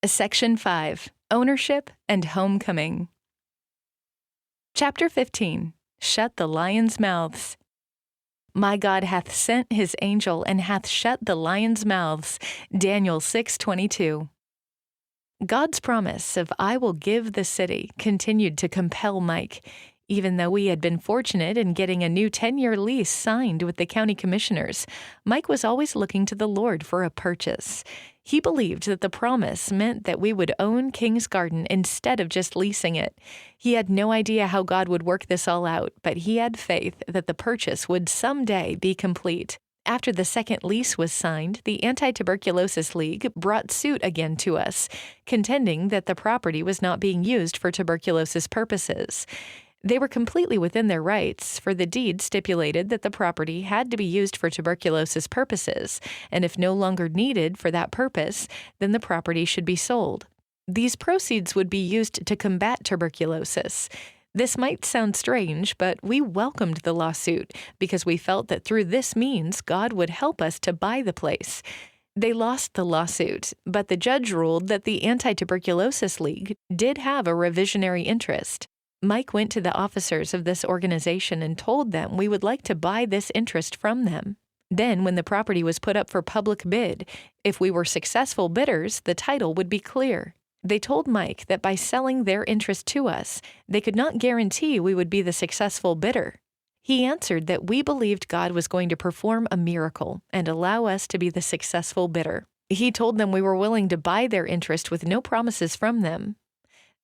Section 5, Ownership and Homecoming. Chapter 15, Shut the Lions' Mouths. My God hath sent his angel and hath shut the lions' mouths. Daniel 6:22. God's promise of "I will give the city" continued to compel Mike. Even though we had been fortunate in getting a new 10-year lease signed with the county commissioners, Mike was always looking to the Lord for a purchase. He believed that the promise meant that we would own King's Garden instead of just leasing it. He had no idea how God would work this all out, but he had faith that the purchase would someday be complete. After the second lease was signed, the Anti-Tuberculosis League brought suit again to us, contending that the property was not being used for tuberculosis purposes. They were completely within their rights, for the deed stipulated that the property had to be used for tuberculosis purposes, and if no longer needed for that purpose, then the property should be sold. These proceeds would be used to combat tuberculosis. This might sound strange, but we welcomed the lawsuit because we felt that through this means God would help us to buy the place. They lost the lawsuit, but the judge ruled that the Anti-Tuberculosis League did have a revisionary interest. Mike went to the officers of this organization and told them we would like to buy this interest from them. Then, when the property was put up for public bid, if we were successful bidders, the title would be clear. They told Mike that by selling their interest to us, they could not guarantee we would be the successful bidder. He answered that we believed God was going to perform a miracle and allow us to be the successful bidder. He told them we were willing to buy their interest with no promises from them.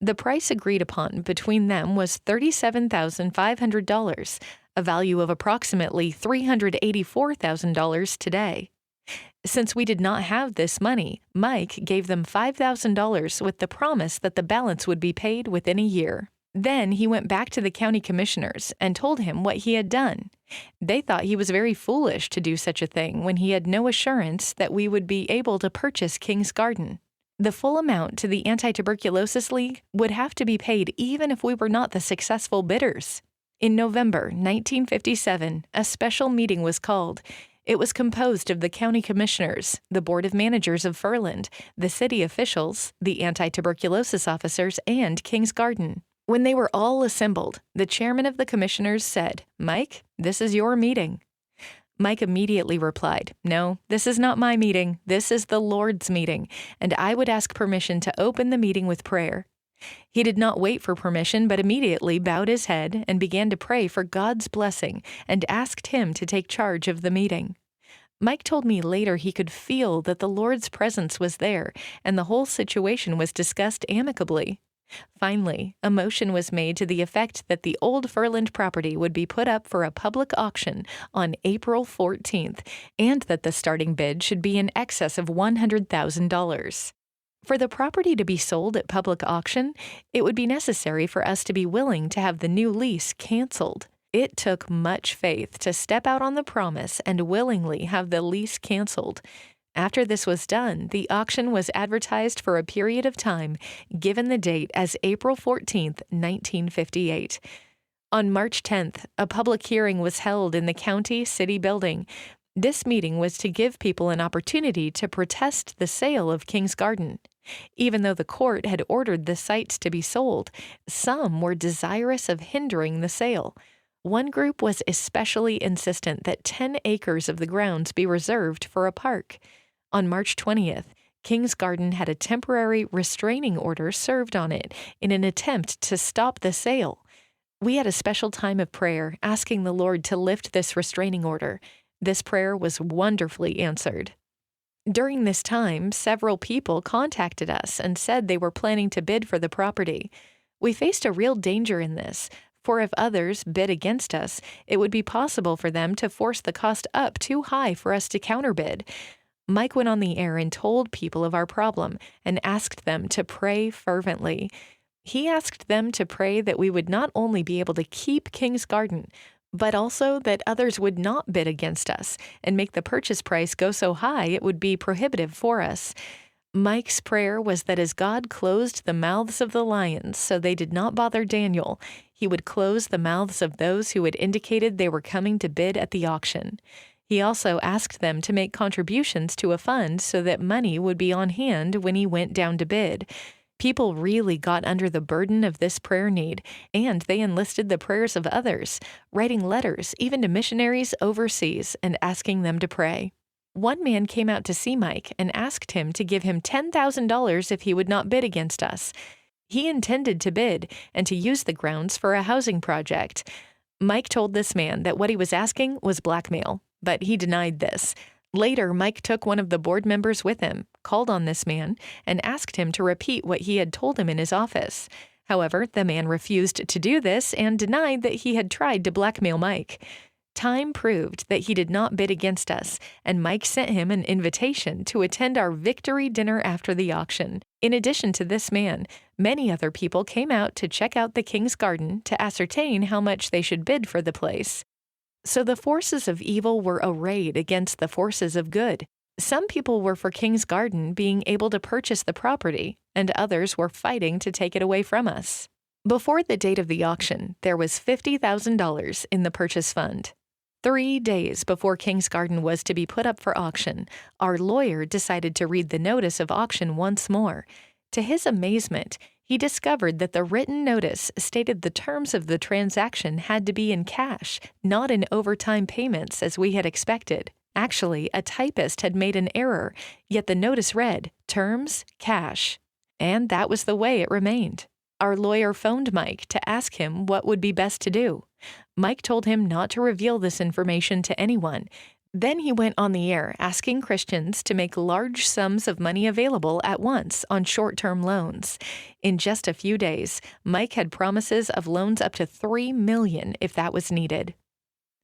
The price agreed upon between them was $37,500, a value of approximately $384,000 today. Since we did not have this money, Mike gave them $5,000 with the promise that the balance would be paid within a year. Then he went back to the county commissioners and told him what he had done. They thought he was very foolish to do such a thing when he had no assurance that we would be able to purchase King's Garden. The full amount to the Anti-Tuberculosis League would have to be paid even if we were not the successful bidders. In November 1957, a special meeting was called. It was composed of the county commissioners, the board of managers of Furland, the city officials, the anti-tuberculosis officers, and King's Garden. When they were all assembled, the chairman of the commissioners said, "Mike, this is your meeting." Mike immediately replied, "No, this is not my meeting. This is the Lord's meeting, and I would ask permission to open the meeting with prayer." He did not wait for permission, but immediately bowed his head and began to pray for God's blessing and asked him to take charge of the meeting. Mike told me later he could feel that the Lord's presence was there, and the whole situation was discussed amicably. Finally, a motion was made to the effect that the old Furland property would be put up for a public auction on April 14th, and that the starting bid should be in excess of $100,000. For the property to be sold at public auction, it would be necessary for us to be willing to have the new lease canceled. It took much faith to step out on the promise and willingly have the lease canceled. After this was done, the auction was advertised for a period of time, given the date as April 14th, 1958. On March 10th, a public hearing was held in the county city building. This meeting was to give people an opportunity to protest the sale of King's Garden. Even though the court had ordered the sites to be sold, some were desirous of hindering the sale. One group was especially insistent that 10 acres of the grounds be reserved for a park. On March 20th, King's Garden had a temporary restraining order served on it in an attempt to stop the sale. We had a special time of prayer asking the Lord to lift this restraining order. This prayer was wonderfully answered. During this time, several people contacted us and said they were planning to bid for the property. We faced a real danger in this, for if others bid against us, it would be possible for them to force the cost up too high for us to counterbid. Mike went on the air and told people of our problem and asked them to pray fervently. He asked them to pray that we would not only be able to keep King's Garden, but also that others would not bid against us and make the purchase price go so high it would be prohibitive for us. Mike's prayer was that as God closed the mouths of the lions so they did not bother Daniel, he would close the mouths of those who had indicated they were coming to bid at the auction. He also asked them to make contributions to a fund so that money would be on hand when he went down to bid. People really got under the burden of this prayer need, and they enlisted the prayers of others, writing letters even to missionaries overseas and asking them to pray. One man came out to see Mike and asked him to give him $10,000 if he would not bid against us. He intended to bid and to use the grounds for a housing project. Mike told this man that what he was asking was blackmail, but he denied this. Later, Mike took one of the board members with him, called on this man, and asked him to repeat what he had told him in his office. However, the man refused to do this and denied that he had tried to blackmail Mike. Time proved that he did not bid against us, and Mike sent him an invitation to attend our victory dinner after the auction. In addition to this man, many other people came out to check out the King's Garden to ascertain how much they should bid for the place. So the forces of evil were arrayed against the forces of good. Some people were for King's Garden being able to purchase the property, and others were fighting to take it away from us. Before the date of the auction, there was $50,000 in the purchase fund. 3 days before King's Garden was to be put up for auction, our lawyer decided to read the notice of auction once more. To his amazement, he discovered that the written notice stated the terms of the transaction had to be in cash, not in overtime payments as we had expected. Actually, a typist had made an error, yet the notice read, "Terms, cash." And that was the way it remained. Our lawyer phoned Mike to ask him what would be best to do. Mike told him not to reveal this information to anyone. Then he went on the air asking Christians to make large sums of money available at once on short-term loans. In just a few days, Mike had promises of loans up to $3 million if that was needed.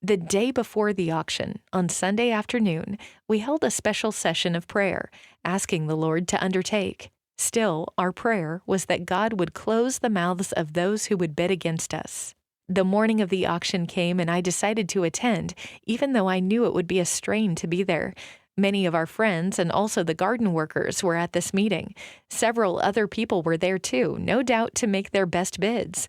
The day before the auction, on Sunday afternoon, we held a special session of prayer, asking the Lord to undertake. Still, our prayer was that God would close the mouths of those who would bid against us. The morning of the auction came and I decided to attend, even though I knew it would be a strain to be there. Many of our friends and also the garden workers were at this meeting. Several other people were there too, no doubt to make their best bids.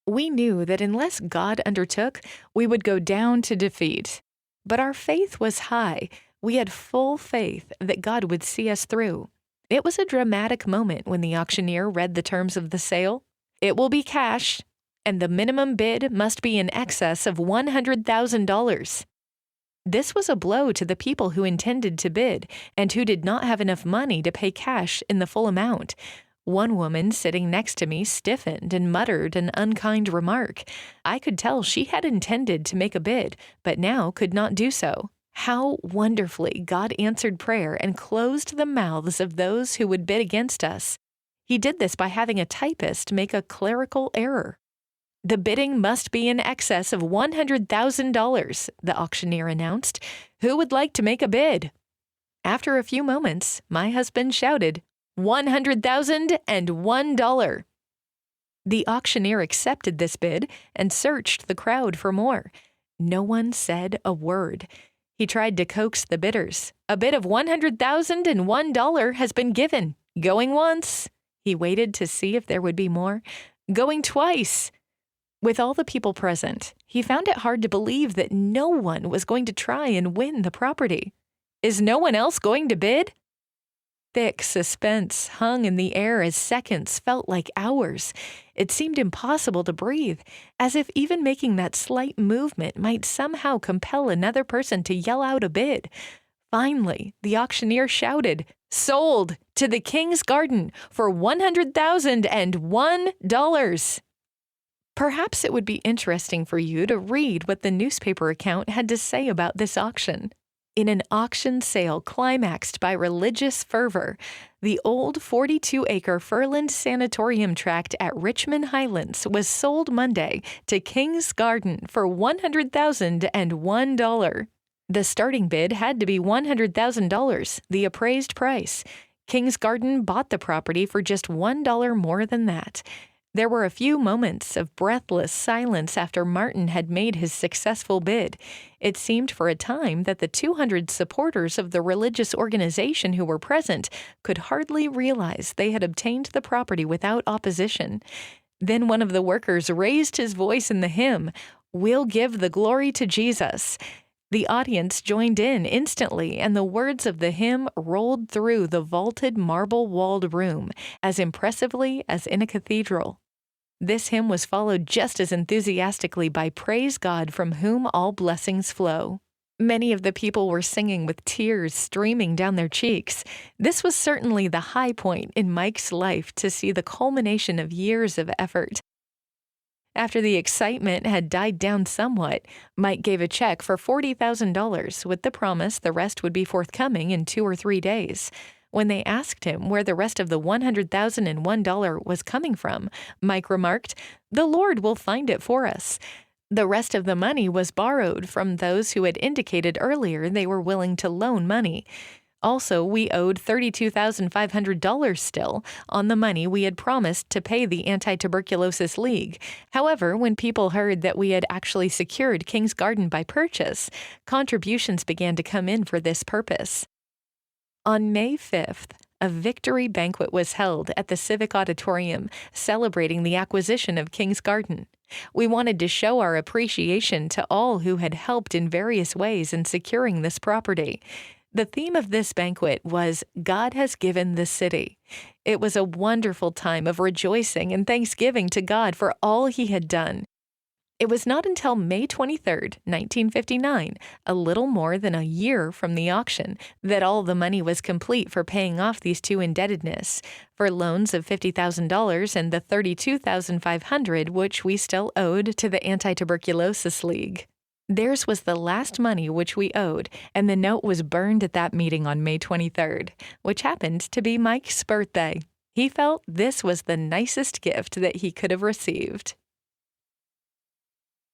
We knew that unless God undertook, we would go down to defeat. But our faith was high. We had full faith that God would see us through. It was a dramatic moment when the auctioneer read the terms of the sale. It will be cash, and the minimum bid must be in excess of $100,000. This was a blow to the people who intended to bid and who did not have enough money to pay cash in the full amount. One woman sitting next to me stiffened and muttered an unkind remark. I could tell she had intended to make a bid, but now could not do so. How wonderfully God answered prayer and closed the mouths of those who would bid against us. He did this by having a typist make a clerical error. The bidding must be in excess of $100,000, the auctioneer announced. Who would like to make a bid? After a few moments, my husband shouted, $100,001. The auctioneer accepted this bid and searched the crowd for more. No one said a word. He tried to coax the bidders. A bid of $100,001 has been given. Going once. He waited to see if there would be more. Going twice. With all the people present, he found it hard to believe that no one was going to try and win the property. Is no one else going to bid? Thick suspense hung in the air as seconds felt like hours. It seemed impossible to breathe, as if even making that slight movement might somehow compel another person to yell out a bid. Finally, the auctioneer shouted, "Sold to the King's Garden for $100,001. Perhaps it would be interesting for you to read what the newspaper account had to say about this auction. In an auction sale climaxed by religious fervor, the old 42-acre Furland Sanatorium tract at Richmond Highlands was sold Monday to King's Garden for $100,001. The starting bid had to be $100,000, the appraised price. King's Garden bought the property for just $1 more than that. There were a few moments of breathless silence after Martin had made his successful bid. It seemed for a time that the 200 supporters of the religious organization who were present could hardly realize they had obtained the property without opposition. Then one of the workers raised his voice in the hymn, "We'll give the glory to Jesus." The audience joined in instantly, and the words of the hymn rolled through the vaulted marble-walled room as impressively as in a cathedral. This hymn was followed just as enthusiastically by "Praise God from whom all blessings flow." Many of the people were singing with tears streaming down their cheeks. This was certainly the high point in Mike's life to see the culmination of years of effort. After the excitement had died down somewhat, Mike gave a check for $40,000 with the promise the rest would be forthcoming in 2 or 3 days. When they asked him where the rest of the $100,001 was coming from, Mike remarked, "The Lord will find it for us." The rest of the money was borrowed from those who had indicated earlier they were willing to loan money. Also, we owed $32,500 still on the money we had promised to pay the Anti-Tuberculosis League. However, when people heard that we had actually secured King's Garden by purchase, contributions began to come in for this purpose. On May 5th, a victory banquet was held at the Civic Auditorium celebrating the acquisition of King's Garden. We wanted to show our appreciation to all who had helped in various ways in securing this property. The theme of this banquet was "God has given the city." It was a wonderful time of rejoicing and thanksgiving to God for all He had done. It was not until May 23, 1959, a little more than a year from the auction, that all the money was complete for paying off these two indebtedness, for loans of $50,000 and the $32,500 which we still owed to the Anti-Tuberculosis League. Theirs was the last money which we owed, and the note was burned at that meeting on May 23rd, which happened to be Mike's birthday. He felt this was the nicest gift that he could have received.